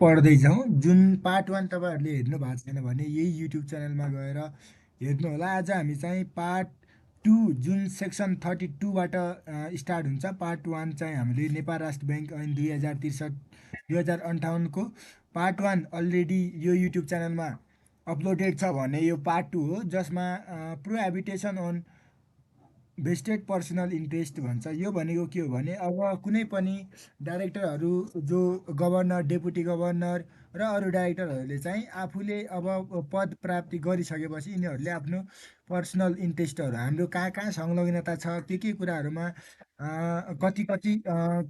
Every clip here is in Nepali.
पढ्दै जाउँ। जुन पार्ट 1 तपाईँहरूले हेर्नु भएको छैन भने यही युट्युब च्यानलमा गएर हेर्नु होला। आज हामी चाहिँ पार्ट 2 जुन सेक्सन 32बाट स्टार्ट हुन्छ। पार्ट 1 चाहिँ हामीले नेपाल राष्ट्र ब्याङ्क ऐन 2063 2058 को पार्ट 1 अलरेडी यो युट्युब च्यानलमा अपलोडेड छ भने यो पार्ट 2 हो, जसमा प्रोहिबिटेसन अन भेस्टेड पर्सनल इन्ट्रेस्ट भन्छ। यो भनेको के हो भने अब कुनै पनि डाइरेक्टरहरू जो गभर्नर, डेपुटी गभर्नर र अरू डाइरेक्टरहरूले चाहिँ आफूले अब पद प्राप्ति गरिसकेपछि यिनीहरूले आफ्नो पर्सनल इन्ट्रेस्टहरू हाम्रो कहाँ कहाँ संलग्नता छ, के कुराहरूमा कति कति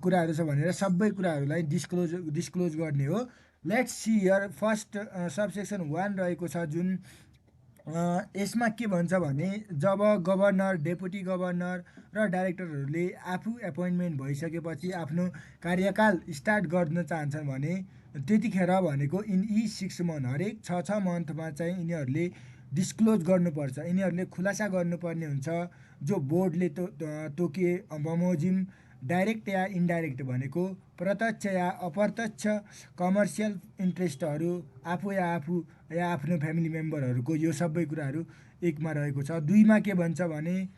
कुराहरू छ भनेर सबै कुराहरूलाई डिस्क्लोज गर्ने हो। Let's see here first subsection 1 रहेको छ, जुन यसमा के भन्छ भने जब गभर्नर, डेपुटी गभर्नर र डाइरेक्टरहरूले आफू एपोइन्टमेन्ट भइसकेपछि आफ्नो कार्यकाल स्टार्ट गर्न चाहन्छन् भने त्यतिखेर भनेको इन ई 6 मन्थ, हरेक 6 मन्थमा चाहिँ यिनीहरूले डिस्क्लोज गर्नुपर्छ। यिनीहरूले खुलासा गर्नुपर्ने हुन्छ जो बोर्डले तोकिए बमोजिम डाइरेक्ट या इन्डाइरेक्ट भनेको प्रत्यक्ष या अप्रत्यक्ष कमर्सियल इन्ट्रेस्टहरू आफू या आफ्नो फ्यामिली मेम्बरहरूको, यो सबै कुराहरू एकमा रहेको छ। 2मा के भन्छ भने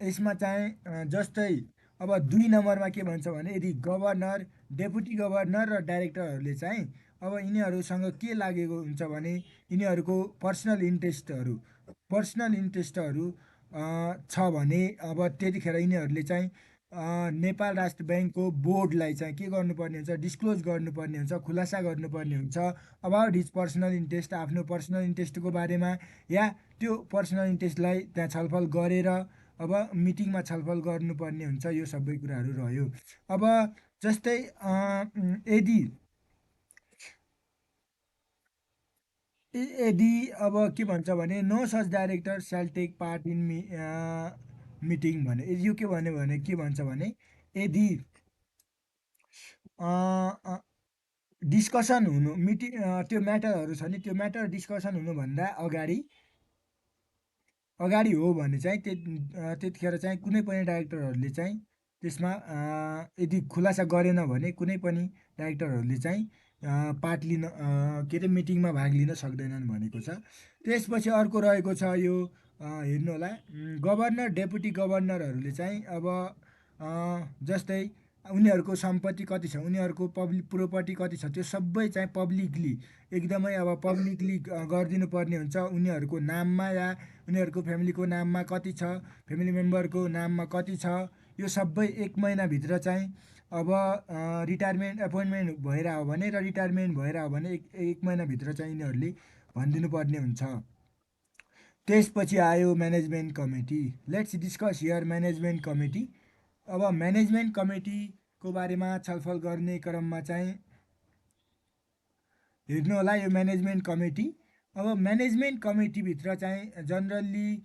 यसमा चाहिँ जस्तै अब 2 नम्बरमा के भन्छ भने यदि गभर्नर, डेपुटी गभर्नर र डाइरेक्टरहरूले चाहिँ अब यिनीहरूसँग के लागेको हुन्छ भने यिनीहरूको पर्सनल इन्ट्रेस्टहरू छ भने अब त्यतिखेर यिनीहरूले चाहिँ नेपाल राष्ट्र ब्याङ्कको बोर्डलाई चाहिँ के गर्नुपर्ने हुन्छ, डिस्क्लोज गर्नुपर्ने हुन्छ, खुलासा गर्नुपर्ने हुन्छ अबाउट हिज पर्सनल इन्ट्रेस्ट, आफ्नो पर्सनल इन्ट्रेस्टको बारेमा, या त्यो पर्सनल इन्ट्रेस्टलाई त्यहाँ छलफल गरेर अब मिटिङमा छलफल गर्नुपर्ने हुन्छ। यो सबै कुराहरू रह्यो। अब जस्तै यदि अब के भन्छ भने नो सच डाइरेक्टर स्याल टेक पार्ट इन मिटिङ भने, यो के भन्यो भने के भन्छ भने यदि डिस्कसन हुनु त्यो म्याटरहरू छ नि, त्यो म्याटर डिस्कसन हुनुभन्दा अगाडि हो भने चाहिँ त्यतिखेर चाहिँ कुनै पनि डाइरेक्टरहरूले चाहिँ त्यसमा यदि खुलासा गरेन भने कुनै पनि डाइरेक्टरहरूले चाहिँ पार्ट लिन के अरे मिटिङमा भाग लिन सक्दैनन् भनेको छ। त्यसपछि अर्को रहेको छ यो हेर्नु होला, गभर्नर, डेपुटी गभर्नरहरूले चाहिँ अब जस्तै उनीहरूको सम्पत्ति कति छ, उनीहरूको पब्लिक प्रोपर्टी कति छ, त्यो सबै चाहिँ पब्लिकली एकदमै अब पब्लिकली गरिदिनु पर्ने हुन्छ। उनीहरूको नाममा या उनीहरूको फ्यामिलीको नाममा कति छ, फ्यामिली मेम्बरको नाममा कति छ, यो सबै 1 महिनाभित्र चाहिँ अब रिटायरमेन्ट एपोइन्टमेन्ट भएर आयो भने र रिटायरमेन्ट भएर आयो भने एक महिनाभित्र चाहिँ यिनीहरूले भनिदिनु पर्ने हुन्छ। त्यसपछि आयो management committee. Let's discuss here management committee. अब म्यानेजमेन्ट कमिटीको बारेमा छलफल गर्ने क्रममा चाहिँ हेर्नु होला यो म्यानेजमेन्ट कमिटी। अब म्यानेजमेन्ट कमिटीभित्र चाहिँ जनरली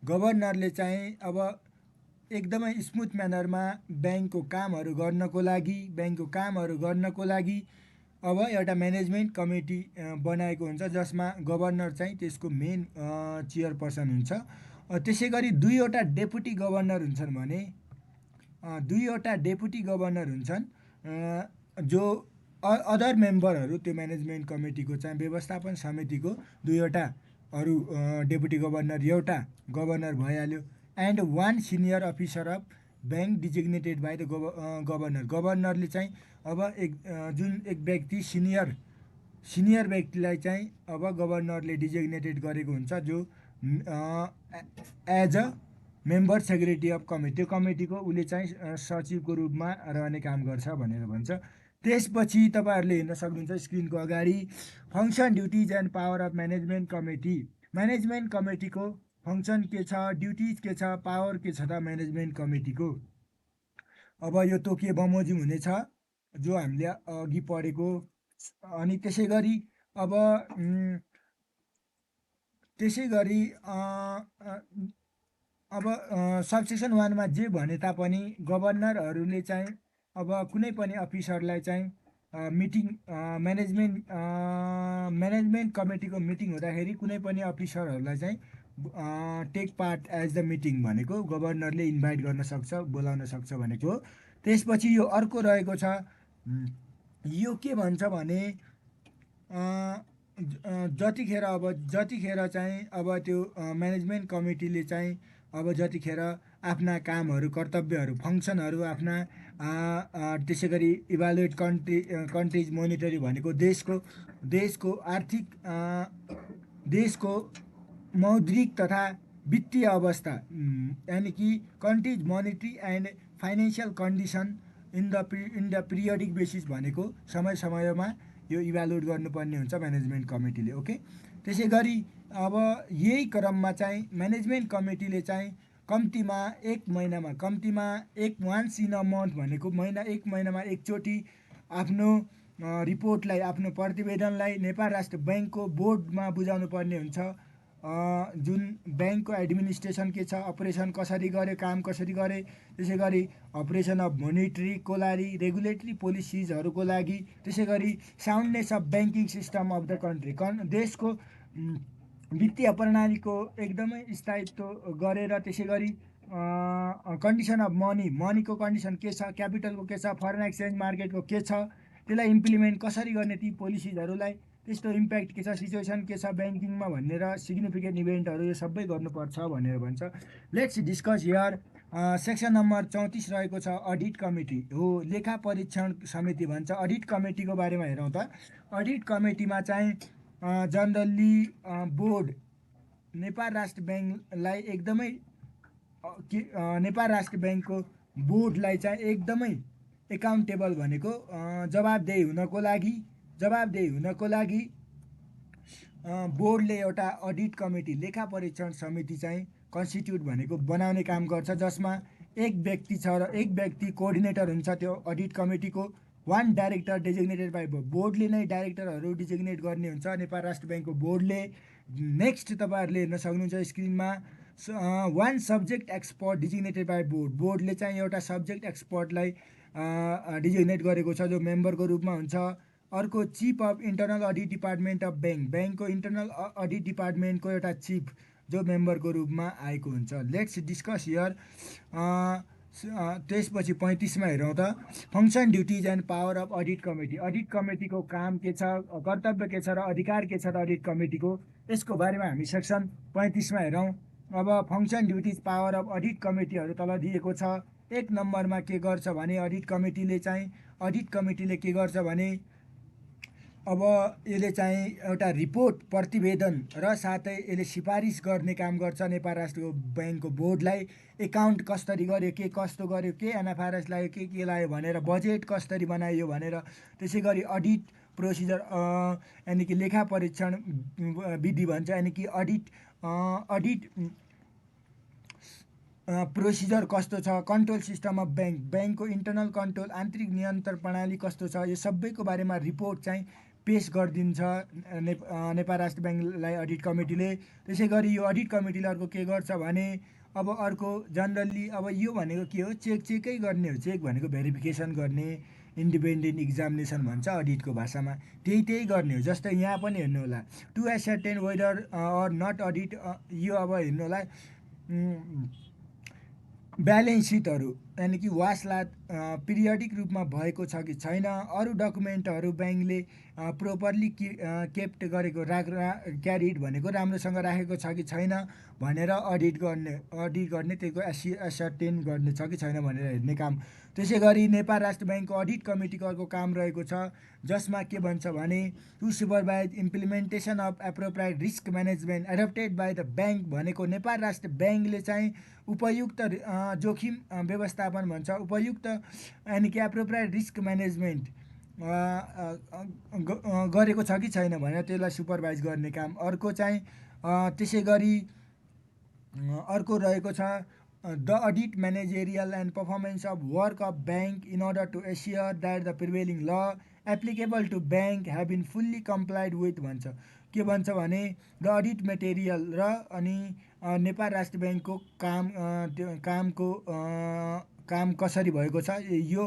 गभर्नरले चाहिँ अब एकदमै स्मुथ म्यानरमा ब्याङ्कको कामहरू गर्नको लागि अब एउटा म्यानेजमेन्ट कमिटी बनाएको हुन्छ, जसमा गभर्नर चाहिँ त्यसको मेन चेयरपर्सन हुन्छ। त्यसै गरी 2वटा डेपुटी गभर्नर हुन्छन् भने 2वटा डेपुटी गभर्नर हुन्छन् जो अदर मेम्बरहरू त्यो म्यानेजमेन्ट कमिटीको चाहिँ व्यवस्थापन समितिको 2वटा अरू डेपुटी गभर्नर, एउटा गभर्नर भइहाल्यो। And 1 senior officer of bank designated by the गभर्नरले चाहिँ अब एक व्यक्ति सिनियर व्यक्तिलाई चाहिँ अब गभर्नरले डिजिग्नेटेड गरेको हुन्छ, जो as a member secretary of committee, त्यो कमिटीको उसले चाहिँ सचिवको रूपमा रहने काम गर्छ भनेर भन्छ। त्यसपछि तपाईँहरूले हेर्न सक्नुहुन्छ स्क्रिनको अगाडि function, duties and power of management committee. Management कमिटीको फङ्सन के छ, ड्युटिज के छ, पावर के छ त म्यानेजमेन्ट कमिटीको। अब यो तोकिए बमोजिम हुनेछ जो हामीले अघि पढेको। अनि त्यसै गरी अब सबसेक्सन 1मा जे भने तापनि गभर्नरहरूले चाहिँ अब कुनै पनि अफिसरलाई चाहिँ म्यानेजमेन्ट कमिटीको मिटिङ हुँदाखेरि कुनै पनि अफिसरहरूलाई चाहिँ take part as the meeting भनेको गभर्नरले इन्भाइट गर्न सक्छ, बोलाउन सक्छ भनेको। त्यसपछि यो अर्को रहेको छ, यो के भन्छ भने जतिखेर चाहिँ अब त्यो म्यानेजमेन्ट कमिटीले चाहिँ अब जतिखेर आफ्ना कामहरू कर्तव्यहरू फङ्सनहरू आफ्ना त्यसै गरी इभालुएट कन्ट्रिज मोनिटरी भनेको देशको आर्थिक देशको मौद्रिक तथा वित्तीय अवस्था यानि कि countries monetary and financial condition in the periodic basis भनेको समय समयमा यो इभ्यालुएट गर्नुपर्ने हुन्छ म्यानेजमेन्ट कमिटीले। ओके, त्यसै गरी अब यही क्रममा चाहिँ म्यानेजमेन्ट कमिटीले चाहिँ कम्तीमा वान्स इन अ मन्थ भनेको एक महिनामा एकचोटि आफ्नो रिपोर्टलाई आफ्नो प्रतिवेदनलाई नेपाल राष्ट्र ब्याङ्कको बोर्डमा बुझाउनु पर्ने हुन्छ। जुन ब्याङ्कको एडमिनिस्ट्रेसन के छ, अपरेसन कसरी गरे, काम कसरी गरे, त्यसै गरी अपरेसन अफ मोनिटरीको लागि, रेगुलेटरी पोलिसिजहरूको लागि, त्यसै गरी soundness of banking system of the country, देशको वित्तीय प्रणालीको एकदमै स्थायित्व गरेर, त्यसै गरी कन्डिसन अफ मनीको कन्डिसन के छ, क्यापिटलको के छ, फरेन एक्सचेन्ज मार्केटको के छ, त्यसलाई इम्प्लिमेन्ट कसरी गर्ने, ती पोलिसिजहरूलाई त्यस्तो इम्प्याक्ट के छ, सिचुएसन के छ ब्याङ्किङमा भनेर, सिग्निफिकेन्ट इभेन्टहरू यो सबै गर्नुपर्छ भनेर भन्छ। Let's discuss here. Section number 34 रहेको छ अडिट कमिटी हो, लेखा परीक्षण समिति भन्छ। अडिट कमिटीको बारेमा हेरौँ त। अडिट कमिटीमा चाहिँ जनरली बोर्ड नेपाल राष्ट्र ब्याङ्कलाई एकदमै नेपाल राष्ट्र ब्याङ्कको बोर्डलाई चाहिँ एकदमै एकाउन्टेबल भनेको जवाबदेही हुनको लागि बोर्डले एउटा अडिट कमिटी, लेखा परीक्षण समिति चाहिँ कन्स्टिट्युट भनेको बनाउने काम गर्छ, जसमा एक व्यक्ति कोअर्डिनेटर हुन्छ त्यो अडिट कमिटीको। वान डाइरेक्टर डेजिग्नेटेड बाई बोर्डले नै डाइरेक्टरहरू डिजिग्नेट गर्ने हुन्छ नेपाल राष्ट्र ब्याङ्कको बोर्डले। नेक्स्ट तपाईँहरूले हेर्न सक्नुहुन्छ स्क्रिनमा, one subject expert designated by बोर्डले चाहिँ एउटा सब्जेक्ट एक्सपर्टलाई डिजिग्नेट गरेको छ जो मेम्बरको रूपमा हुन्छ। अर्को chief of internal audit department of ब्याङ्कको इन्टरनल अडिट डिपार्टमेन्टको एउटा चिफ जो मेम्बरको रूपमा आएको हुन्छ। Let's discuss here. त्यसपछि 35मा हेरौँ त, function duties and power of audit committee. Audit कमिटीको काम के छ, कर्तव्य के छ र अधिकार के छ र अडिट कमिटीको, यसको बारेमा हामी सेक्सन 35मा हेरौँ। अब function duties power of audit कमिटीहरू तल दिएको छ। 1 नम्बरमा के गर्छ भने अडिट कमिटीले के गर्छ भने अब यसले चाहिँ एउटा रिपोर्ट, प्रतिवेदन र साथै यसले सिफारिस गर्ने काम गर्छ नेपाल राष्ट्र ब्याङ्कको बोर्डलाई। एकाउन्ट कसरी गर्यो, के कस्तो गर्यो, के एनएफआरएस लाग्यो, के लाग्यो भनेर, बजेट कसरी बनायो भनेर, त्यसै गरी अडिट प्रोसिजर यानि कि लेखा परीक्षण विधि भन्छ, यानि कि अडिट प्रोसिजर कस्तो छ, कन्ट्रोल सिस्टम अफ ब्याङ्कको इन्टरनल कन्ट्रोल, आन्तरिक नियन्त्रण प्रणाली कस्तो छ, यो सबैको बारेमा रिपोर्ट चाहिँ पेश गरिदिन्छ नेपाल राष्ट्र ब्याङ्कलाई अडिट कमिटीले। त्यसै गरी यो अडिट कमिटीले अर्को के गर्छ भने अब अर्को जनरली अब यो भनेको के हो, चेकै गर्ने हो। चेक भनेको भेरिफिकेसन गर्ने, इन्डिपेन्डेन्ट इक्जामिनेसन भन्छ अडिटको भाषामा, त्यही गर्ने हो। जस्तै यहाँ पनि हेर्नु होला, to ascertain whether or not audit, यो अब हेर्नु होला ब्यालेन्स सिटहरू यानि कि वासलात पिरियडिक रूपमा भएको छ कि छैन, अरू डकुमेन्टहरू ब्याङ्कले प्रोपरली केप्ट गरेको क्यारिड भनेको राम्रोसँग राखेको छ कि छैन भनेर अडिट गर्ने त्यसको एसर्टेन गर्ने छ कि छैन भनेर हेर्ने काम। त्यसै गरी नेपाल राष्ट्र ब्याङ्कको अडिट कमिटीको अर्को काम रहेको छ, जसमा के भन्छ भने to supervise implementation of appropriate risk management adapted by the bank भनेको नेपाल राष्ट्र ब्याङ्कले चाहिँ उपयुक्त जोखिम व्यवस्थापन भन्छ, उपयुक्त यानि कि एप्रोप्रिएट रिस्क म्यानेजमेन्ट गरेको छ कि छैन भनेर त्यसलाई सुपरभाइज गर्ने काम। अर्को चाहिँ त्यसै गरी अर्को रहेको छ the audit managerial and performance of work of bank in order to assure that the prevailing law applicable to bank have been fully complied with भन्छ। के भन्छ भने द अडिट मेटेरियल र अनि नेपाल राष्ट्र ब्याङ्कको काम कसरी भएको छ, यो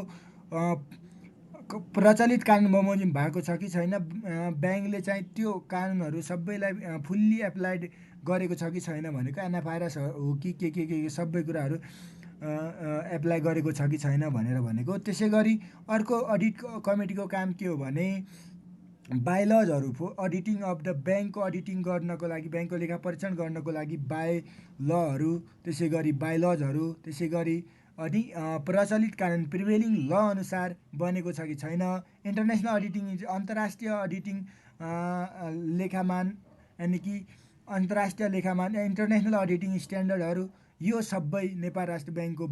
प्रचलित कानुन बमोजिम भएको छ कि छैन, ब्याङ्कले चाहिँ त्यो कानुनहरू सबैलाई फुल्ली एप्लाइड गरेको छ कि छैन भनेको, एनएफआरएस हो कि के सबै कुराहरू एप्लाई गरेको छ कि छैन भनेर भनेको। त्यसै गरी अर्को अडिट कमिटीको काम के हो भने बाइलजहरू अडिटिङ अफ द ब्याङ्कको अडिटिङ गर्नको लागि, ब्याङ्कको लेखा परीक्षण गर्नको लागि बाइलहरू, त्यसै गरी बाइलजहरू, त्यसै गरी अनि प्रचलित कानुन प्रिभेलिङ ल अनुसार बनेको छ कि छैन। इन्टरनेसनल अडिटिङ अन्तर्राष्ट्रिय अडिटिङ लेखामान यानि कि अन्तर्राष्ट्रिय लेखामान इन्टरनेसनल अडिटिङ स्ट्यान्डर्डहरू यो सबै नेपाल राष्ट्र ब्याङ्कको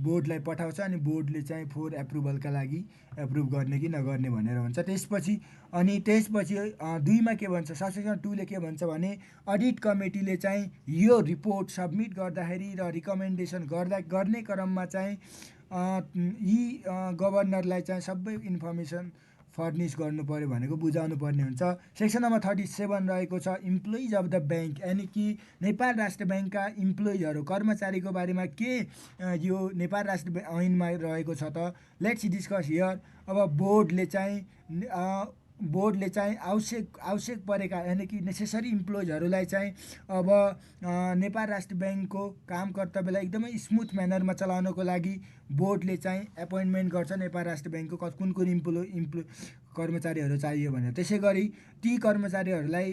बोर्डलाई पठाउँछ अनि बोर्डले चाहिँ फोर एप्रुभलका लागि एप्रुभ गर्ने कि नगर्ने भनेर भन्छ। त्यसपछि 2मा के भन्छ, सबसेक्सन 2ले के भन्छ भने अडिट कमिटीले चाहिँ यो रिपोर्ट सबमिट गर्दाखेरि र रिकमेन्डेसन गर्ने क्रममा चाहिँ यी गभर्नरलाई चाहिँ सबै इन्फर्मेसन फर्निस गर्नु पर्यो भनेको बुझाउनु पर्ने हुन्छ। सेक्सन नम्बर 37 रहेको छ इम्प्लोइज अफ द ब्याङ्क, यानि कि नेपाल राष्ट्र ब्याङ्कका इम्प्लोइजहरू कर्मचारीको बारेमा के यो नेपाल राष्ट्र ऐनमा रहेको छ त लेट्स डिस्कस हियर। अब बोर्डले चाहिँ आवश्यक परेका यानि कि नेसेसरी इम्प्लोइजहरूलाई चाहिँ अब नेपाल राष्ट्र ब्याङ्कको काम कर्तव्यलाई एकदमै स्मुथ म्यानरमा चलाउनको लागि बोर्डले चाहिँ एपोइन्टमेन्ट गर्छ नेपाल राष्ट्र ब्याङ्कको कुन कर्मचारीहरू चाहियो भनेर। त्यसै गरी ती कर्मचारीहरूलाई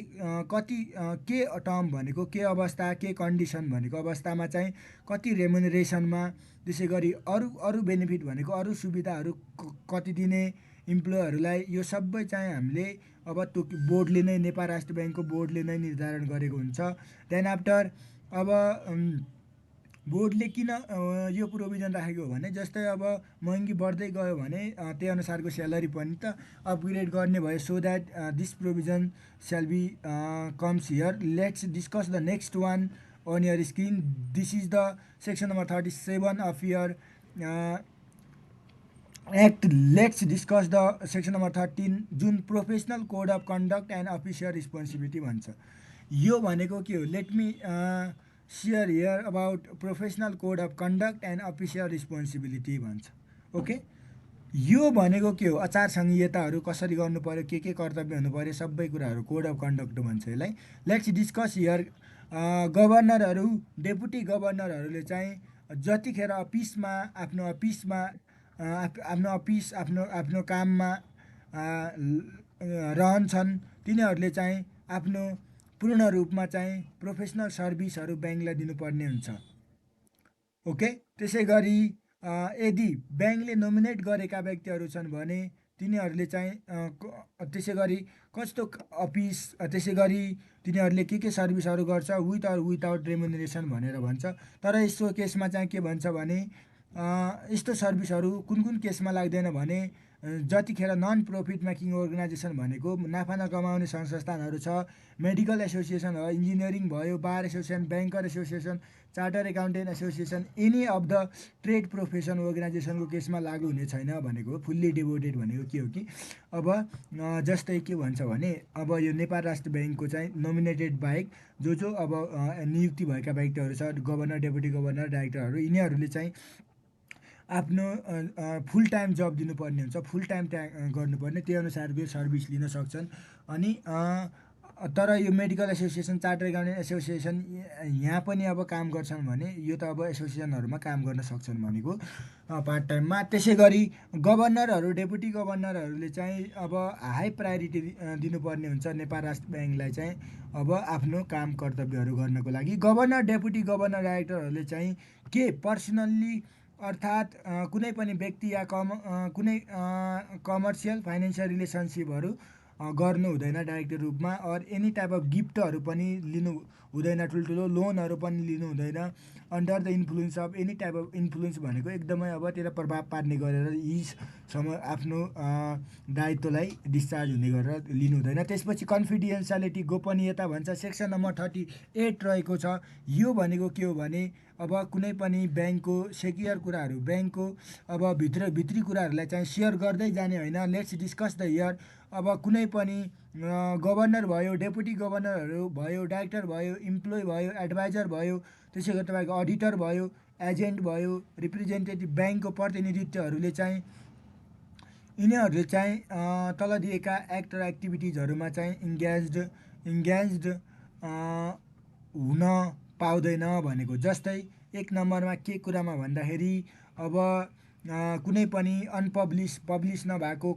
कति के टर्म भनेको के अवस्था, के कन्डिसन भनेको अवस्थामा चाहिँ कति रेमुनरेसनमा, त्यसै गरी अरू बेनिफिट भनेको अरू सुविधाहरू कति दिने इम्प्लोयहरूलाई, यो सबै चाहिँ हामीले अब त्यो बोर्डले नै, नेपाल राष्ट्र ब्याङ्कको बोर्डले नै निर्धारण गरेको हुन्छ। देन आफ्टर अब बोर्डले किन यो प्रोभिजन राखेको हो भने जस्तै अब महँगी बढ्दै गयो भने त्यही अनुसारको स्यालेरी पनि त अपग्रेड गर्ने भयो। So that this provision shall be comes here. Let's discuss the next one on your screen. This is the section number 37 of your act. Let's discuss the section number 13 जुन professional code of conduct and official responsibility भन्छ। यो भनेको के हो, let me share here about professional code of conduct and official responsibility भन्छ। ओके, यो भनेको के हो, आचार संहिताहरू कसरी गर्नु पर्यो, के कर्तव्य हुनु पर्यो, सबै कुराहरू कोड अफ कन्डक्ट भन्छ यसलाई। Let's discuss here. गभर्नरहरू, डेपुटी गभर्नरहरूले चाहिँ जतिखेर आफ्नो काममा रहन्छन् तिनीहरूले चाहिँ आफ्नो पूर्ण रूपमा चाहिँ प्रोफेसनल सर्भिसहरू ब्याङ्कलाई दिनुपर्ने हुन्छ। ओके, त्यसै गरी यदि ब्याङ्कले नोमिनेट गरेका व्यक्तिहरू छन् भने तिनीहरूले चाहिँ त्यसै गरी कस्तो अफिस, त्यसै गरी तिनीहरूले के सर्भिसहरू गर्छ विथ अर विदाउट रेमुनरेसन भनेर भन्छ। तर यस्तो केसमा चाहिँ के भन्छ भने यस्तो सर्भिसहरू कुन केसमा लाग्दैन भने जतिखेर नन प्रफिट मेकिङ अर्गनाइजेसन भनेको नाफा नकमाउने सङ्घ संस्थानहरू छ, मेडिकल एसोसिएसन हो, इन्जिनियरिङ भयो, bar association, banker association, charter accountant association, any of the trade profession अर्गनाइजेसनको केसमा लागु हुने छैन भनेको। फुल्ली डिभोटेड भनेको के हो कि अब जस्तै के भन्छ भने अब यो नेपाल राष्ट्र ब्याङ्कको चाहिँ नोमिनेटेड बाहेक जो अब नियुक्ति भएका व्यक्तिहरू छ, गभर्नर, डेपुटी गभर्नर, डाइरेक्टरहरू, यिनीहरूले चाहिँ आफ्नो फुल टाइम जब दिनुपर्ने हुन्छ, फुल टाइम गर्नुपर्ने, त्यही अनुसारको सर्भिस लिन सक्छन्। अनि तर यो medical association, charter accountant association यहाँ पनि अब काम गर्छन् भने यो त अब एसोसिएसनहरूमा काम गर्न सक्छन् भनेको पार्ट टाइममा। त्यसै गरी गभर्नरहरू, डेपुटी गभर्नरहरूले चाहिँ अब हाई प्रायोरिटी दिनुपर्ने हुन्छ नेपाल राष्ट्र ब्याङ्कलाई चाहिँ अब आफ्नो काम कर्तव्यहरू गर्नको लागि। गभर्नर, डेपुटी गभर्नर, डाइरेक्टरहरूले चाहिँ के पर्सनल्ली अर्थात् कुनै पनि व्यक्ति या कुनै कमर्सियल फाइनेन्सियल रिलेसनसिपहरू गर्नु हुँदैन डाइरेक्ट रूपमा। और एनी टाइप अफ गिफ्टहरू पनि लिनु हुँदैन, ठुल्ठुलो लोनहरू पनि लिनु हुँदैन under the influence of any type of influence भनेको एकदमै अब त्यसलाई प्रभाव पार्ने गरेर यीसम्म आफ्नो दायित्वलाई डिस्चार्ज हुने गरेर लिनु हुँदैन। त्यसपछि कन्फिडेन्सियालिटी, गोपनीयता भन्छ, सेक्सन नम्बर 38 रहेको छ। यो भनेको के हो भने अब कुनै पनि ब्याङ्कको सेक्युर कुराहरू, ब्याङ्कको अब भित्री कुराहरूलाई चाहिँ सेयर गर्दै जाने होइन। Let's discuss the here. अब कुनै पनि गभर्नर भयो, डेपुटी गभर्नरहरू भयो, डाइरेक्टर भयो, इम्प्लोइ भयो, एडभाइजर भयो, त्यसै गरी तपाईँको अडिटर भयो, एजेन्ट भयो, रिप्रेजेन्टेटिभ, ब्याङ्कको प्रतिनिधित्वहरूले चाहिँ यिनीहरूले चाहिँ तल दिएका एक्ट र एक्टिभिटिजहरूमा चाहिँ इन्गेज्ड हुन पाउँदैन भनेको। जस्तै एक नम्बरमा के कुरामा भन्दाखेरि अब कुनै पनि पब्लिस नभएको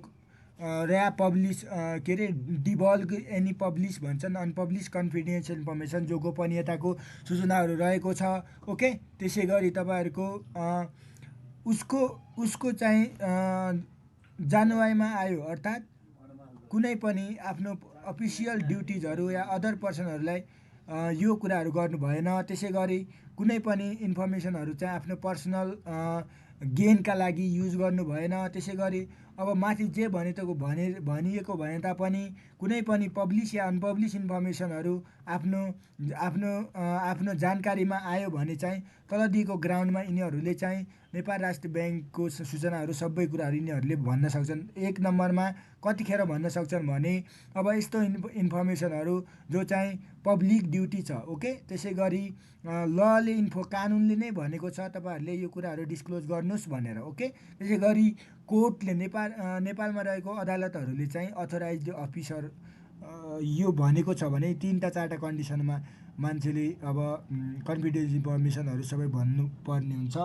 ऱ्या पब्लिस के अरे डिभल्ग एनी पब्लिस भन्छन् अनपब्लिस कन्फिडेन्सियल इन्फर्मेसन जो गोपनीयताको सूचनाहरू रहेको छ। ओके, त्यसै गरी तपाईँहरूको उसको उसको चाहिँ जानुवारीमा आयो, अर्थात् कुनै पनि आफ्नो अफिसियल ड्युटिजहरू या अदर पर्सनहरूलाई यो कुराहरू गर्नु भएन। त्यसै गरी कुनै पनि इन्फर्मेसनहरू चाहिँ आफ्नो पर्सनल गेनका लागि युज गर्नु भएन। त्यसै गरी अब माथि जे भनिएको भए तापनि कुनै पनि पब्लिस या अनपब्लिस इन्फर्मेसनहरू आफ्नो आफ्नो आफ्नो जानकारीमा आयो भने चाहिँ तल दिएको ग्राउन्डमा यिनीहरूले चाहिँ नेपाल राष्ट्र ब्याङ्कको सूचनाहरू सबै कुराहरू यिनीहरूले भन्न सक्छन्। एक नम्बरमा कतिखेर भन्न सक्छन् भने अब यस्तो इन्फर्मेसनहरू जो चाहिँ पब्लिक ड्युटी छ। ओके, त्यसै गरी लले कानुनले नै भनेको छ तपाईँहरूले यो कुराहरू डिस्क्लोज गर्नुहोस् भनेर। ओके, त्यसै गरी कोर्टले नेपालमा रहेको अदालतहरूले चाहिँ अथोराइज्ड अफिसर यो भनेको छ भने 3-4टा कन्डिसनमा मान्छेले अब कन्फिडेन्स इन्फर्मेसनहरू सबै भन्नुपर्ने हुन्छ।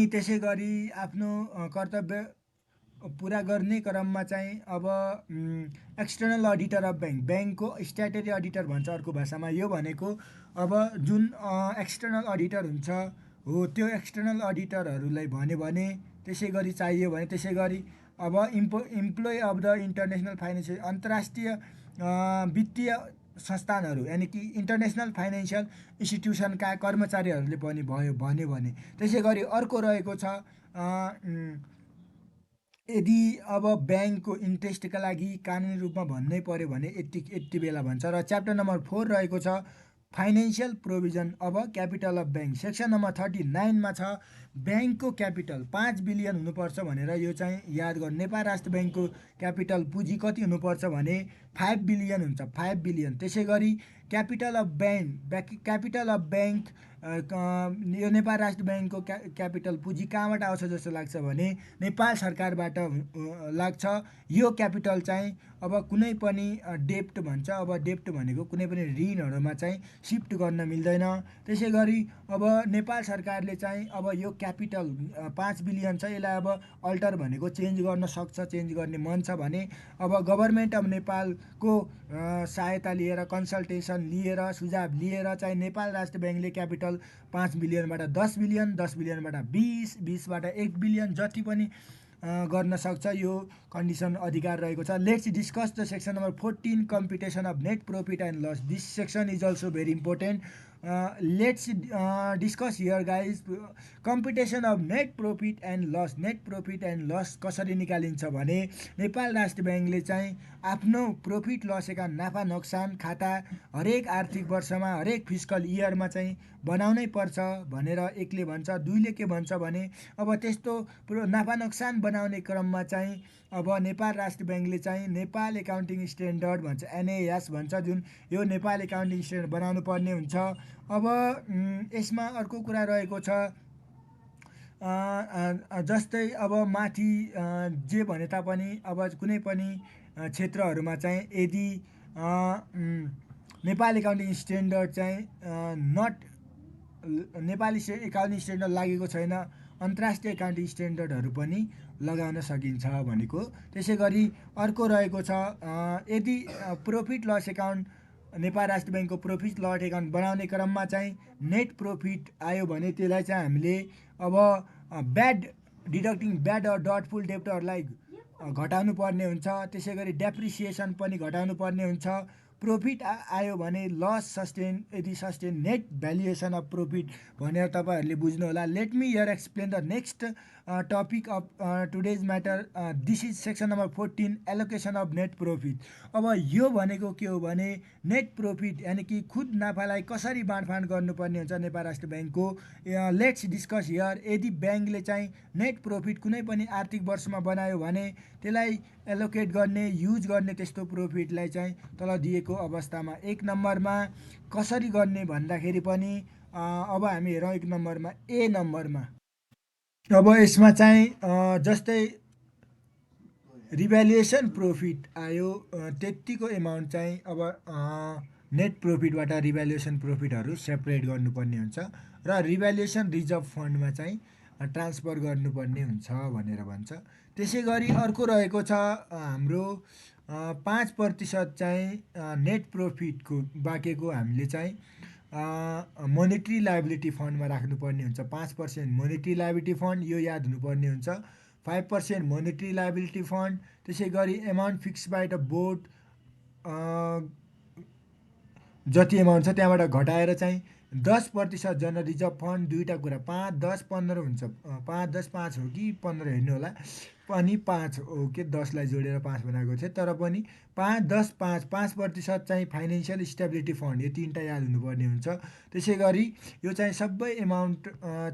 त्यसै गरी आफ्नो कर्तव्य पुरा गर्ने क्रममा चाहिँ अब एक्सटर्नल अडिटर अफ ब्याङ्कको स्ट्याटरी अडिटर भन्छ अर्को भाषामा। यो भनेको अब जुन एक्सटर्नल अडिटर हुन्छ हो त्यो एक्सटर्नल अडिटरहरूलाई भन्यो भने त्यसै गरी चाहियो भने त्यसै गरी अब employee of the international financial अन्तर्राष्ट्रिय वित्तीय संस्थानहरू यानि कि इन्टरनेसनल फाइनेन्सियल इन्स्टिट्युसनका कर्मचारीहरूले पनि भन्यो भने। त्यसै गरी अर्को रहेको छ यदि अब ब्याङ्कको इन्ट्रेस्टका लागि कानुनी रूपमा भन्नै पर्यो भने यति बेला भन्छ। र च्याप्टर नम्बर 4 रहेको छ फाइनेन्सियल प्रोभिजन अब capital of bank. Section number 39मा छ ब्याङ्कको क्यापिटल 5 बिलियन हुनुपर्छ भनेर। यो चाहिँ याद गर्नु, नेपाल राष्ट्र ब्याङ्कको क्यापिटल पुँजी कति हुनुपर्छ भने 5 बिलियन हुन्छ, 5 बिलियन। त्यसै गरी क्यापिटल अफ ब्याङ्क यो नेपाल राष्ट्र ब्याङ्कको क्यापिटल पुँजी कहाँबाट आउँछ जस्तो लाग्छ भने नेपाल सरकारबाट लाग्छ। यो क्यापिटल चाहिँ अब कुनै पनि डेप्ट भन्छ, अब डेप्ट भनेको कुनै पनि ऋणहरूमा चाहिँ सिफ्ट गर्न मिल्दैन। त्यसै गरी अब नेपाल सरकारले चाहिँ अब यो क्यापिटल 5 बिलियन छ, यसलाई अब अल्टर भनेको चेन्ज गर्न सक्छ, चेन्ज गर्ने मन छ भने अब गभर्मेन्ट अफ नेपालको सहायता लिएर कन्सल्टेसन लिएर सुझाव लिएर चाहिँ नेपाल राष्ट्र ब्याङ्कले क्यापिटल 5 बिलियनबाट 10 बिलियन, 10 बिलियनबाट 20, 20बाट 1 बिलियन जति पनि गर्न सक्छ। यो कन्डिसन अधिकार रहेको छ। Let's discuss the section number 14 computation of net profit and loss. This section is also very important. Let's discuss here guys computation of net profit and loss. Net profit and loss कसरी निकालिन्छ भने नेपाल राष्ट्र ब्याङ्कले चाहिँ आफ्नो प्रॉफिट लस एकाउन्ट नाफा नोक्सान खाता हरेक आर्थिक वर्षमा हरेक फिस्कल इयरमा चाहिँ बनाउनै पर्छ भनेर एकले भन्छ। दुईले के भन्छ भने अब त्यस्तो नाफा नोक्सान बनाउने क्रममा चाहिँ अब नेपाल राष्ट्र ब्याङ्कले चाहिँ नेपाल एकाउन्टिङ स्ट्यान्डर्ड भन्छ, NAS भन्छ, जुन यो नेपाल एकाउन्टिङ स्ट्यान्डर्ड बनाउनु पर्ने हुन्छ। अब यसमा अर्को कुरा रहेको छ जस्तै अब माथि जे भने तापनि अब कुनै पनि क्षेत्रहरूमा चाहिँ यदि नेपाल एकाउन्टिङ स्ट्यान्डर्ड चाहिँ नेपाली एकाउन्टिङ स्ट्यान्डर्ड लागेको छैन, अन्तर्राष्ट्रिय एकाउन्टिङ स्ट्यान्डर्डहरू पनि लगाउन सकिन्छ भनेको। त्यसै गरी अर्को रहेको छ यदि प्रॉफिट लस एकाउन्ट नेपाल राष्ट्र ब्याङ्कको प्रॉफिट लस एकाउन्ट बनाउने क्रममा चाहिँ नेट प्रॉफिट आयो भने त्यसलाई चाहिँ हामीले अब डिडक्टिङ ब्याड डटफुल डेप्टहरूलाई घटाउनु पर्ने हुन्छ। त्यसै गरी डेप्रिसिएसन पनि घटाउनु पर्ने हुन्छ। प्रॉफिट आयो भने लस सस्टेन, यदि sustain net valuation of profit भनेर तपाईँहरूले बुझ्नु होला। Let me here explain the next topic of today's matter. This is section number 14 allocation of net profit. अब यो भनेको के हो भने नेट प्रॉफिट यानि कि खुद नाफालाई कसरी बाँडफाँड गर्नुपर्ने हुन्छ नेपाल राष्ट्र ब्याङ्कको। लेट्स डिस्कस हियर यदि ब्याङ्कले चाहिँ नेट प्रॉफिट कुनै पनि आर्थिक वर्षमा बनायो भने त्यसलाई एलोकेट गर्ने युज गर्ने त्यस्तो प्रॉफिटलाई चाहिँ तल दिएको अवस्थामा 1 नम्बरमा कसरी गर्ने भन्दाखेरि पनि अब हामी हेरौँ 1 नम्बरमा ए नम्बरमा। अब यसमा चाहिँ जस्तै रिभ्यालुएसन प्रॉफिट आयो त्यतिको एमाउन्ट चाहिँ अब नेट प्रफिटबाट रिभ्यालुएसन प्रफिटहरू सेपरेट गर्नुपर्ने हुन्छ र रिभ्यालुएसन रिजर्भ फन्डमा चाहिँ ट्रान्सफर गर्नुपर्ने हुन्छ भनेर भन्छ। त्यसै गरी अर्को रहेको छ हाम्रो 5% चाहिँ नेट प्रफिटको बाँकेको हामीले चाहिँ मोनेटरी लायबिलिटी फन्डमा राख्नुपर्ने हुन्छ। 5% मोनेटरी लायबिलिटी फन्ड यो याद हुनुपर्ने हुन्छ। 5% मोनेटरी लायबिलिटी फन्ड, त्यसै गरी amount fix by the board जति एमाउन्ट छ त्यहाँबाट घटाएर चाहिँ 10% जनरल रिजर्भ फन्ड, दुईवटा कुरा 5, 10, 15 हुन्छ। 5, 10, 5 हो कि 15 हेर्नु होला, पनि 5 हो कि 10लाई जोडेर 5 बनाएको थिएँ, तर पनि 5, 10, 5, 5% चाहिँ फाइनेन्सियल स्टेबिलिटी फन्ड, यो तिनवटा याद हुनुपर्ने हुन्छ। त्यसै गरी यो चाहिँ सबै एमाउन्ट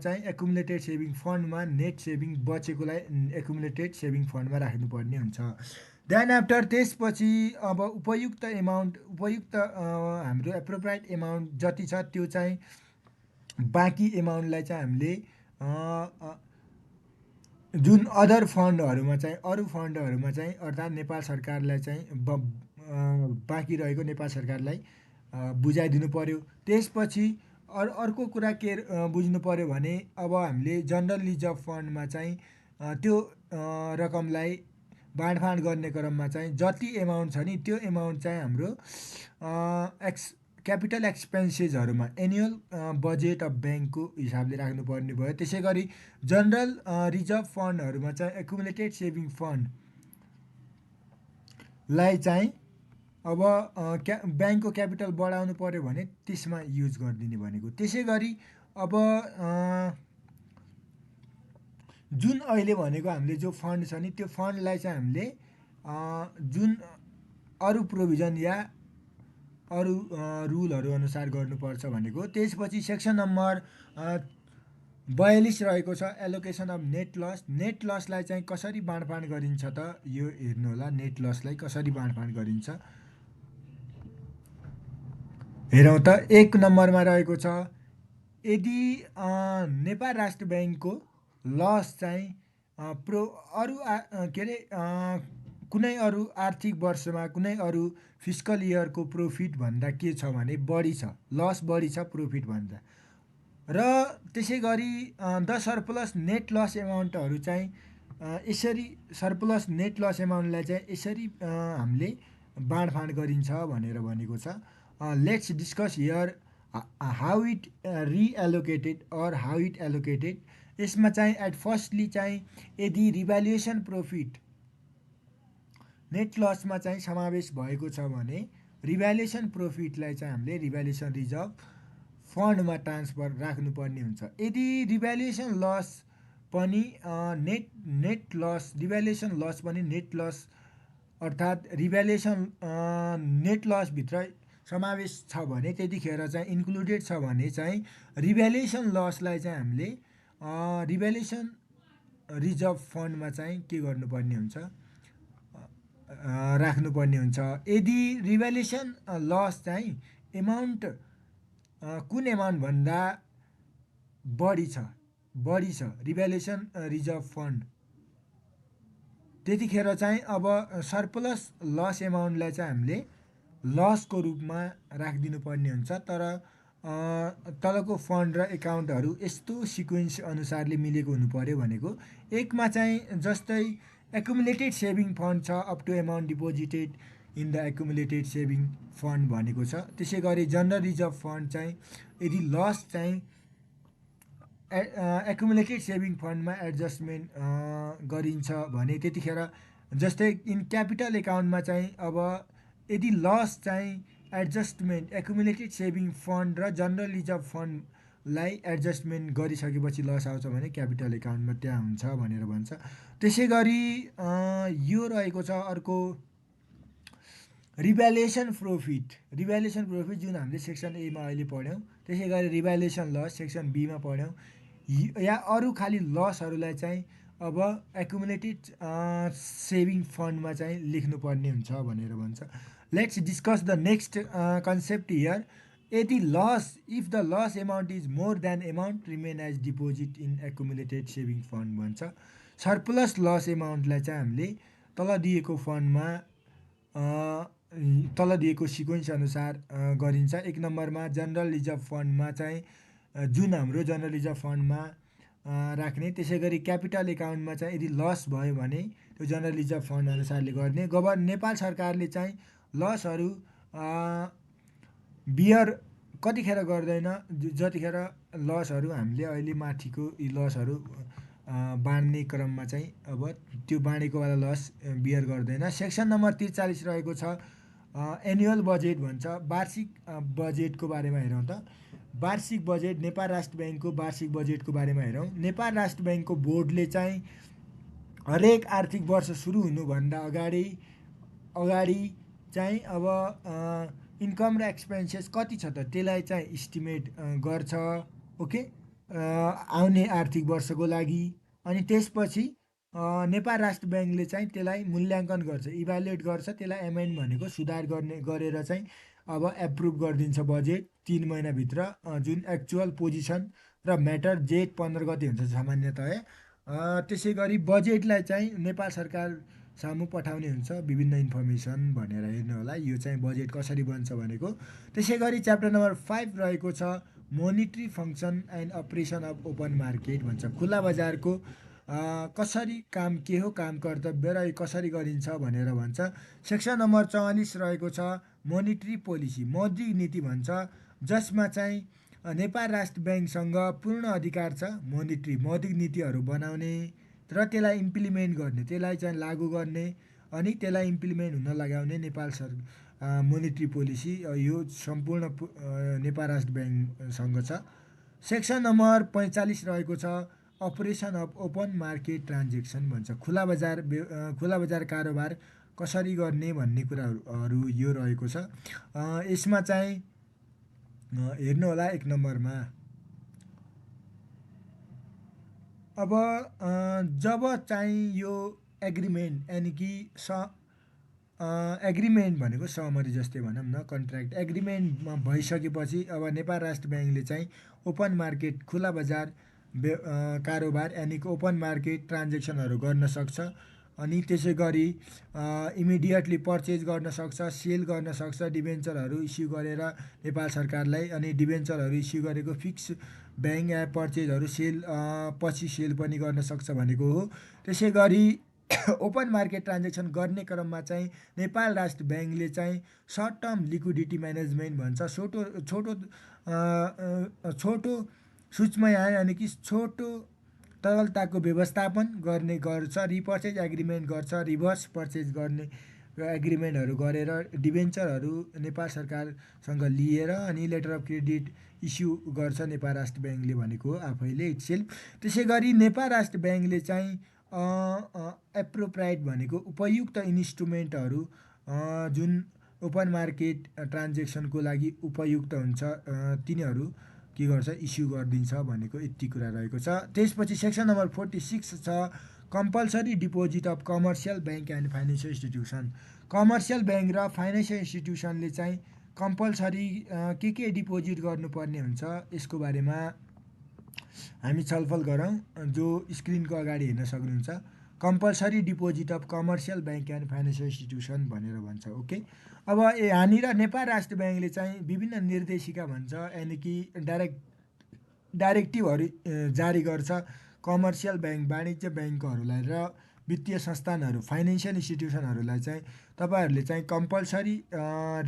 चाहिँ एकुमुलेटेड सेभिङ फन्डमा नेट सेभिङ बचेकोलाई एकुमुलेटेड सेभिङ फन्डमा राख्नुपर्ने हुन्छ। देन आफ्टर त्यसपछि अब उपयुक्त हाम्रो एप्रोप्रिएट एमाउन्ट जति छ त्यो चाहिँ बाँकी एमाउन्टलाई चाहिँ हामीले जुन अदर फन्डहरूमा चाहिँ अरू फन्डहरूमा चाहिँ अर्थात् नेपाल सरकारलाई चाहिँ बाँकी रहेको नेपाल सरकारलाई बुझाइदिनु पर्यो। त्यसपछि अर्को कुरा के बुझ्नु पर्यो भने अब हामीले जनरल रिजर्भ फन्डमा चाहिँ त्यो रकमलाई बाँडफाँड गर्ने क्रममा चाहिँ जति एमाउन्ट छ नि त्यो एमाउन्ट चाहिँ हाम्रो क्यापिटल एक्सपेन्सेसहरूमा एनुअल बजेट अफ ब्याङ्कको हिसाबले राख्नुपर्ने भयो। त्यसै गरी जनरल रिजर्भ फन्डहरूमा चाहिँ एकुमुलेटेड सेभिङ फन्डलाई चाहिँ अब ब्याङ्कको क्यापिटल बढाउनु पर्यो भने त्यसमा युज गरिदिने भनेको। त्यसै गरी अब जुन अहिले भनेको हामीले जो फन्ड छ नि त्यो फन्डलाई चाहिँ हामीले जुन अरू प्रोभिजन या अरू रुलहरू अनुसार गर्नुपर्छ भनेको। त्यसपछि सेक्सन नम्बर 42 रहेको छ allocation of net loss. Net लसलाई चाहिँ कसरी बाँडफाँड गरिन्छ त यो हेर्नु होला। नेट लसलाई कसरी बाँडफाँड गरिन्छ हेरौँ त। 1 नम्बरमा रहेको छ यदि नेपाल राष्ट्र ब्याङ्कको लस चाहिँ कुनै अरू आर्थिक वर्षमा कुनै अरू फिस्कल इयरको प्रफिट भन्दा के छ भने बढी छ, लस बढी छ प्रफिट भन्दा। र त्यसै गरी द सरप्लस नेट लस एमाउन्टहरू चाहिँ यसरी सरप्लस नेट लस एमाउन्टलाई चाहिँ यसरी हामीले बाँडफाँड गरिन्छ भनेर भनेको छ। Let's discuss here how it reallocated or how it allocated. यसमा चाहिँ एट फर्स्टली चाहिँ यदि रिभ्यालुएसन प्रफिट नेट लसमा चाहिँ समावेश भएको छ भने रिभ्यालुएसन प्रफिटलाई चाहिँ हामीले रिभ्यालुएसन रिजर्भ फन्डमा ट्रान्सफर राख्नुपर्ने हुन्छ। यदि रिभ्यालुएसन लस पनि रिभ्यालुएसन लस पनि नेट लस अर्थात् रिभ्यालुएसन नेट लसभित्र समावेश छ भने त्यतिखेर चाहिँ इन्क्लुडेड छ भने चाहिँ रिभ्यालुएसन लसलाई चाहिँ हामीले रिभ्यालुएसन रिजर्भ फन्डमा चाहिँ के गर्नुपर्ने हुन्छ राख्नुपर्ने हुन्छ। यदि रिभ्यालुएसन लस चाहिँ एमाउन्ट कुन एमाउन्ट भन्दा बढी छ रिभ्यालुएसन रिजर्भ फन्ड, त्यतिखेर चाहिँ अब सरप्लस लस एमाउन्टलाई चाहिँ हामीले लसको रूपमा राखिदिनु पर्ने हुन्छ। तर तलको फन्ड र एकाउन्टहरू यस्तो सिक्वेन्स अनुसारले मिलेको हुनु पर्यो भनेको। एकमा चाहिँ जस्तै एकुमुलेटेड सेभिङ फन्ड छ, up to amount deposited in the accumulated saving fund भनेको छ। त्यसै गरी जनरल रिजर्भ फन्ड चाहिँ यदि लस चाहिँ एकुमुलेटेड सेभिङ फन्डमा एडजस्टमेन्ट गरिन्छ भने त्यतिखेर जस्तै इन क्यापिटल एकाउन्टमा चाहिँ अब यदि लस चाहिँ एडजस्टमेन्ट एकुमुलेटेड सेभिङ फन्ड र जनरल रिजर्भ फन्डलाई एडजस्टमेन्ट गरिसकेपछि लस आउँछ भने क्यापिटल एकाउन्टमा त्यहाँ हुन्छ भनेर भन्छ। त्यसै गरी यो रहेको छ अर्को रिभ्यालुएसन प्रफिट जुन हामीले सेक्सन एमा अहिले पढ्यौँ। त्यसै गरी रिभ्यालुएसन लस सेक्सन बीमा पढ्यौँ। या अरू खालि लसहरूलाई चाहिँ अब एकुमुलेटेड सेभिङ फन्डमा चाहिँ लेख्नुपर्ने हुन्छ भनेर भन्छ। Let's discuss the next concept here. यदि loss if the loss amount is more than amount remain as deposit in accumulated saving fund भन्छ। सरप्लस लस एमाउन्टलाई चाहिँ हामीले तल दिएको फन्डमा तल दिएको सिक्वेन्स अनुसार गरिन्छ। 1 नम्बरमा जनरल रिजर्भ फन्डमा चाहिँ जुन हाम्रो जनरल रिजर्भ फन्डमा राख्ने। त्यसै गरी क्यापिटल एकाउन्टमा चाहिँ यदि लस भयो भने त्यो जनरल रिजर्भ फन्ड अनुसारले गर्ने। नेपाल सरकारले चाहिँ लसहरू बियर कतिखेर गर्दैन, जतिखेर लसहरू हामीले अहिले माथिको यी लसहरू बाँड्ने क्रममा चाहिँ अब त्यो बाँडेको वाला लस बियर गर्दैन। सेक्सन नम्बर 43 रहेको छ एनुअल बजेट भन्छ। वार्षिक बजेटको बारेमा हेरौँ त। वार्षिक बजेट नेपाल राष्ट्र ब्याङ्कको वार्षिक बजेटको बारेमा हेरौँ। नेपाल राष्ट्र ब्याङ्कको बोर्डले चाहिँ हरेक आर्थिक वर्ष सुरु हुनुभन्दा अगाडि चाहिँ अब इन्कम र एक्सपेन्सेस कति छ त त्यसलाई चाहिँ इस्टिमेट गर्छ। ओके, आउने आर्थिक वर्षको लागि। अनि त्यसपछि नेपाल राष्ट्र ब्याङ्कले चाहिँ त्यसलाई मूल्याङ्कन गर्छ, इभ्यालुएट गर्छ। त्यसलाई एमेन्ड भनेको सुधार गरेर चाहिँ अब एप्रुभ गरिदिन्छ बजेट 3 महिनाभित्र, जुन एक्चुअल पोजिसन र म्याटर जेठ 15 गते हुन्छ सामान्यतया। त्यसै गरी बजेटलाई चाहिँ नेपाल सरकार सामु पठाउने हुन्छ विभिन्न इन्फर्मेसन भनेर हेर्नु होला। यो चाहिँ बजेट कसरी बन्छ भनेको। त्यसै गरी च्याप्टर नम्बर 5 रहेको छ monetary function and operation of open market भन्छ। खुला बजारको कसरी काम, के हो काम कर्तव्य र कसरी गरिन्छ भनेर भन्छ। सेक्सन नम्बर 44 रहेको छ मोनिटरी पोलिसी, मौद्रिक नीति भन्छ, जसमा चाहिँ नेपाल राष्ट्र ब्याङ्कसँग पूर्ण अधिकार छ मौद्रिक नीतिहरू बनाउने र त्यसलाई इम्प्लिमेन्ट गर्ने, त्यसलाई चाहिँ लागू गर्ने अनि त्यसलाई इम्प्लिमेन्ट हुन लगाउने नेपाल मोनिटरी पोलिसी यो सम्पूर्ण नेपाल राष्ट्र ब्याङ्कसँग छ। सेक्सन नम्बर 45 रहेको छ operation of open market transaction भन्छ। खुला बजार कारोबार कसरी गर्ने भन्ने कुराहरू यो रहेको छ। यसमा चाहिँ हेर्नु होला 1 नम्बरमा। अब जब चाहिँ यो एग्रिमेन्ट यानि कि एग्रिमेन्ट भनेको सहमति जस्तै भनौँ न, कन्ट्र्याक्ट एग्रिमेन्टमा भइसकेपछि अब नेपाल राष्ट्र ब्याङ्कले चाहिँ ओपन मार्केट खुला बजार कारोबार यानि कि ओपन मार्केट ट्रान्जेक्सनहरू गर्न सक्छ। अनि त्यसै गरी इमिडिएटली पर्चेज गर्न सक्छ, सेल गर्न सक्छ, डिबेन्चरहरू इस्यु गरेर नेपाल सरकारलाई। अनि डिबेन्चरहरू इस्यु गरेको फिक्स ब्याङ्क या पर्चेजहरू सेल पछि सेल पनि गर्न सक्छ भनेको हो। त्यसै गरी ओपन मार्केट ट्रान्जेक्सन गर्ने क्रममा चाहिँ नेपाल राष्ट्र ब्याङ्कले चाहिँ सर्ट टर्म लिक्विडिटी म्यानेजमेन्ट भन्छ, छोटो सूक्ष्म यानि कि छोटो तरलताको व्यवस्थापन गर्ने गर्छ। रिपर्चेज एग्रिमेन्ट गर्छ, रिभर्स पर्चेज गर्ने एग्रिमेन्टहरू गरेर डिबेन्चरहरू नेपाल सरकारसँग लिएर अनि लेटर अफ क्रेडिट इस्यु गर्छ नेपाल राष्ट्र ब्याङ्कले भनेको आफैले इटसेल्फ। त्यसै गरी नेपाल राष्ट्र ब्याङ्कले चाहिँ एप्रोप्राइट भनेको उपयुक्त इन्स्ट्रुमेन्टहरू जुन ओपन मार्केट ट्रान्जेक्सनको लागि उपयुक्त हुन्छ तिनीहरू के गर्छ, इस्यु गरिदिन्छ भनेको यति कुरा रहेको छ। त्यसपछि सेक्सन नम्बर 46 छ compulsory deposit of commercial bank and financial institution. Commercial bank र फाइनेन्सियल इन्स्टिट्युसनले चाहिँ कम्पलसरी के डिपोजिट गर्नुपर्ने हुन्छ यसको बारेमा हामी छलफल गरौँ, जो स्क्रिनको अगाडि हेर्न सक्नुहुन्छ। Compulsory deposit of commercial bank and financial institution भनेर भन्छ। ओके, अब यहाँनिर नेपाल राष्ट्र ब्याङ्कले चाहिँ विभिन्न निर्देशिका भन्छ यानि कि डाइरेक्टिभहरू जारी गर्छ कमर्सियल ब्याङ्क वाणिज्य ब्याङ्कहरूलाई र वित्तीय संस्थानहरू फाइनेन्सियल इन्स्टिट्युसनहरूलाई चाहिँ तपाईँहरूले चाहिँ कम्पलसरी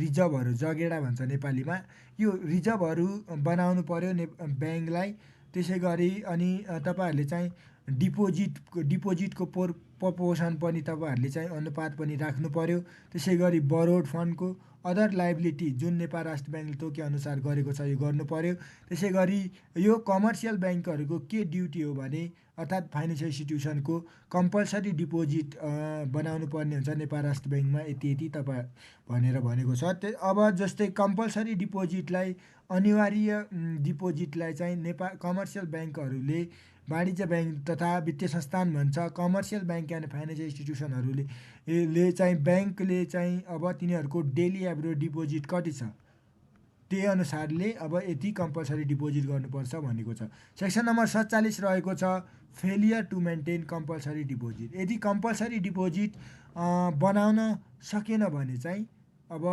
रिजर्भहरू जगेडा भन्छ नेपालीमा, यो रिजर्भहरू बनाउनु पर्यो ब्याङ्कलाई। त्यसै गरी अनि तपाईँहरूले चाहिँ डिपोजिटको प्रपोर्सन पनि तपाईँहरूले चाहिँ अनुपात पनि राख्नु पर्यो। त्यसै गरी बरोड फन्डको अदर लाइबिलिटी जुन नेपाल राष्ट्र ब्याङ्कले तोके अनुसार गरेको छ यो गर्नु पर्यो। त्यसै गरी यो कमर्सियल ब्याङ्कहरूको के ड्युटी हो भने अर्थात् फाइनेन्सियल इन्स्टिट्युसनको कम्पलसरी डिपोजिट बनाउनु पर्ने हुन्छ नेपाल राष्ट्र ब्याङ्कमा यति तपाईँ भनेर भनेको छ। अब जस्तै कम्पलसरी डिपोजिटलाई अनिवार्य डिपोजिटलाई चाहिँ नेपाल कमर्सियल ब्याङ्कहरूले वाणिज्य ब्याङ्क तथा वित्तीय संस्थान भन्छ। कमर्सियल ब्याङ्क एन्ड फाइनेन्सियल इन्स्टिट्युसनहरूले चाहिँ ब्याङ्कले चाहिँ अब तिनीहरूको डेली एभरेज डिपोजिट कति छ त्यही अनुसारले अब यति कम्पलसरी डिपोजिट गर्नुपर्छ भनेको छ। सेक्सन नम्बर 47 रहेको छ failure to maintain compulsory deposit. यदि कम्पलसरी डिपोजिट बनाउन सकेन भने चाहिँ अब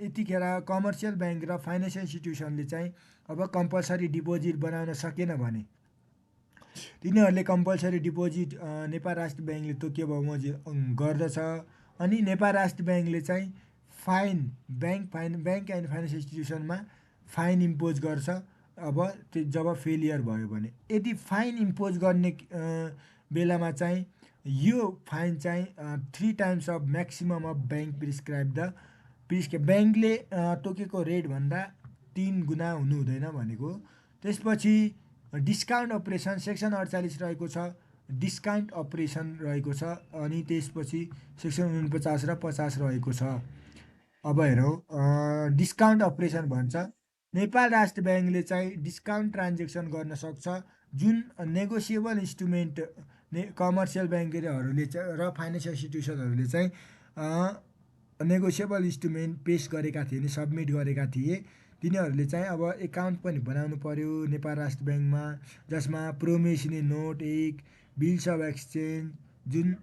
यतिखेर कमर्सियल ब्याङ्क र फाइनेन्सियल इन्स्टिट्युसनले चाहिँ अब कम्पलसरी डिपोजिट बनाउन सकेन भने तिनीहरूले कम्पलसरी डिपोजिट नेपाल राष्ट्र ब्याङ्कले तोक्यो बमोजिम गर्दछ। अनि नेपाल राष्ट्र ब्याङ्कले चाहिँ ब्याङ्क एन्ड फाइनेन्सियल इन्स्टिट्युसनमा फाइन इम्पोज गर्छ अब त्यो जब फेलियर भयो भने। यदि फाइन इम्पोज गर्ने बेलामा चाहिँ यो फाइन चाहिँ 3 times of maximum of bank ब्याङ्कले तोकेको रेटभन्दा 3 गुणा हुनु हुँदैन भनेको। त्यसपछि डिस्काउन्ट अपरेसन सेक्सन 48 रहेको छ, डिस्काउन्ट अपरेसन रहेको छ। अनि त्यसपछि सेक्सन 49 र 50 रहेको छ। अब हेरौँ, डिस्काउन्ट अपरेसन भन्छ नेपाल राष्ट्र ब्याङ्कले चाहिँ डिस्काउन्ट ट्रान्जेक्सन गर्न सक्छ जुन नेगोसिएबल इन्स्ट्रुमेन्ट कमर्सियल ब्याङ्कहरूले चाहिँ र फाइनेन्सियल इन्स्टिट्युसनहरूले चाहिँ नेगोसिएबल इन्स्ट्रुमेन्ट पेस गरेका थिए, सब्मिट गरेका थिए। तिनीहरूले चाहिँ अब एकाउन्ट पनि बनाउनु पर्यो नेपाल राष्ट्र ब्याङ्कमा, जसमा promissory note 1, bills of exchange जुन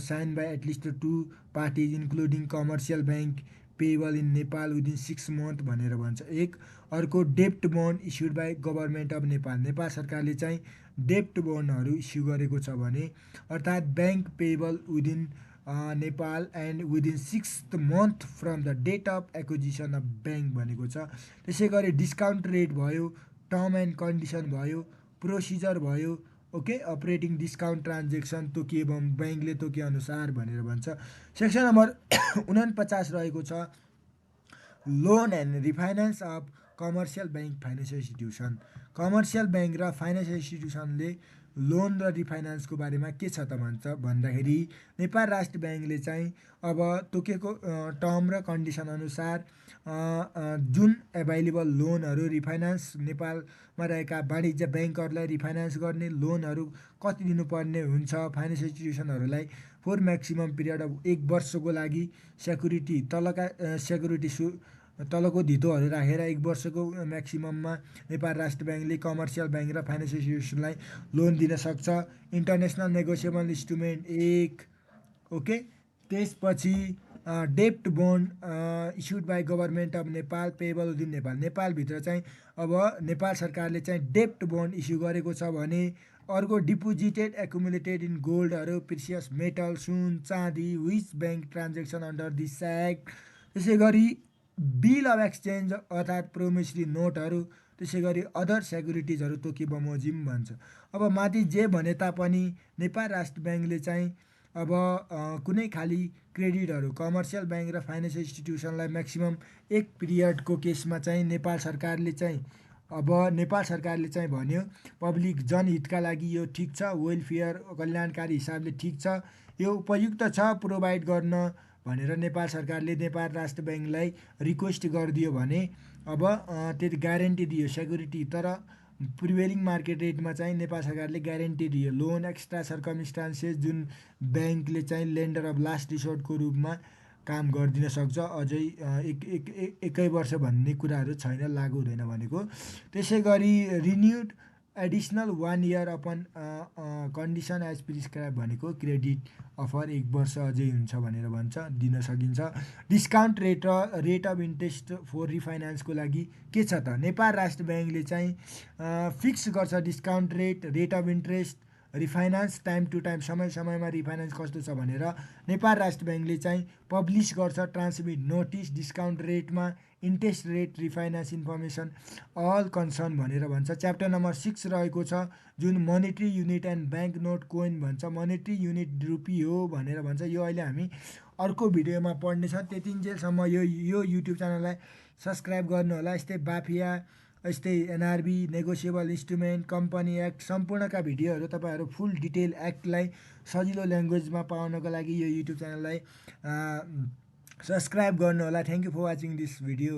sign by at least 2 parties including commercial bank payable in Nepal within 6 month भनेर भन्छ एक। अर्को डेप्ट bond issued by government of Nepal, Nepal सरकारले चाहिँ डेप्ट बोन्डहरू इस्यु गरेको छ भने, अर्थात् bank payable within Nepal and within 6th month from the date of acquisition of bank भनेको छ। त्यसै गरी डिस्काउन्ट रेट भयो, टर्म एन्ड कन्डिसन भयो, प्रोसिजर भयो, ओके, अपरेटिङ डिस्काउन्ट ट्रान्जेक्सन तोकिए ब्याङ्कले तोके अनुसार भनेर भन्छ। सेक्सन नम्बर 49 रहेको छ loan and refinance of commercial bank financial institution. Commercial bank र फाइनेन्सियल इन्स्टिट्युसनले लोन र रिफाइनेन्सको बारेमा के छ त भन्छ भन्दाखेरि नेपाल राष्ट्र ब्याङ्कले चाहिँ अब तोकेको टर्म र कन्डिसन अनुसार जुन एभाइलेबल लोनहरू रिफाइनेन्स नेपालमा रहेका वाणिज्य ब्याङ्कहरूलाई रिफाइनेन्स गर्ने लोनहरू कति दिनुपर्ने हुन्छ फाइनेन्सियल इन्स्टिट्युसनहरूलाई फर म्याक्सिमम पिरियड अफ 1 वर्षको लागि सेक्युरिटी तलको धितोहरू राखेर 1 वर्षको म्याक्सिमममा नेपाल राष्ट्र ब्याङ्कले कमर्सियल ब्याङ्क र फाइनेन्सियल इन्स्टिट्युसनलाई लोन दिन सक्छ। International negotiable instrument 1, okay. त्यसपछि डेप्ट bond issued by government of Nepal payable within Nepal, नेपालभित्र चाहिँ अब नेपाल सरकारले चाहिँ डेप्ट बोन्ड इस्यु गरेको छ भने। अर्को डिपोजिटेड एकुमुलेटेड इन गोल्डहरू, प्रिसियस मेटल, सुन, चाँदी which bank transaction under this act. त्यसै गरी बिल अफ एक्सचेन्ज अर्थात् प्रोमिसरी नोटहरू, त्यसै गरी अदर सेक्युरिटिजहरू तोकी बमोजिम भन्छ। अब माथि जे भने तापनि नेपाल राष्ट्र ब्याङ्कले चाहिँ अब कुनै खाली क्रेडिटहरू कमर्सियल ब्याङ्क र फाइनेन्सियल इन्स्टिट्युसनलाई म्याक्सिमम 1 पिरियडको केसमा चाहिँ नेपाल सरकारले चाहिँ भन्यो पब्लिक जनहितका लागि यो ठिक छ, वेलफेयर कल्याणकारी हिसाबले ठिक छ, यो उपयुक्त छ प्रोभाइड गर्न भनेर नेपाल सरकारले नेपाल राष्ट्र ब्याङ्कलाई रिक्वेस्ट गरिदियो भने अब त्यति ग्यारेन्टी दियो सेक्युरिटी। तर प्रिभेलिङ मार्केट रेटमा चाहिँ नेपाल सरकारले ग्यारेन्टी दियो लोन एक्स्ट्रा सर्कमस्टान्सेस जुन ब्याङ्कले चाहिँ लेन्डर अफ लास्ट रिसोर्टको रूपमा काम गरिदिन सक्छ। अझै एकै वर्ष भन्ने कुराहरू छैन, लागु हुँदैन भनेको। त्यसै गरी renewed additional 1 year upon condition as prescribe भनेको क्रेडिट अफर 1 वर्ष अझै हुन्छ भनेर भन्छ, दिन सकिन्छ। डिस्काउन्ट रेट र रेट अफ इन्ट्रेस्ट फर रिफाइनेन्सको लागि के छ त नेपाल राष्ट्र ब्याङ्कले चाहिँ फिक्स गर्छ discount rate of interest, refinance time to time, समय समयमा रिफाइनेन्स कस्तो छ भनेर नेपाल राष्ट्र ब्याङ्कले चाहिँ पब्लिस गर्छ ट्रान्समिट नोटिस डिस्काउन्ट रेटमा, interest rate, refinance information all concern भनेर भन्छ। च्याप्टर नम्बर 6 रहेको छ जुन monetary unit and bank note coin भन्छ। मोनिटरी युनिट रुपी हो भनेर भन्छ। यो अहिले हामी अर्को भिडियोमा पढ्नेछ। त्यतिन्जेलसम्म यो युट्युब च्यानललाई सब्सक्राइब गर्नु होला। यस्तै बाफिया, यस्तै NRB, negotiable instrument, company act सम्पूर्णका भिडियोहरू तपाईँहरू फुल डिटेल एक्टलाई सजिलो ल्याङ्ग्वेजमा पाउनको लागि यो युट्युब च्यानललाई सब्सक्राइब गर्नु होला। Thank you for watching this video.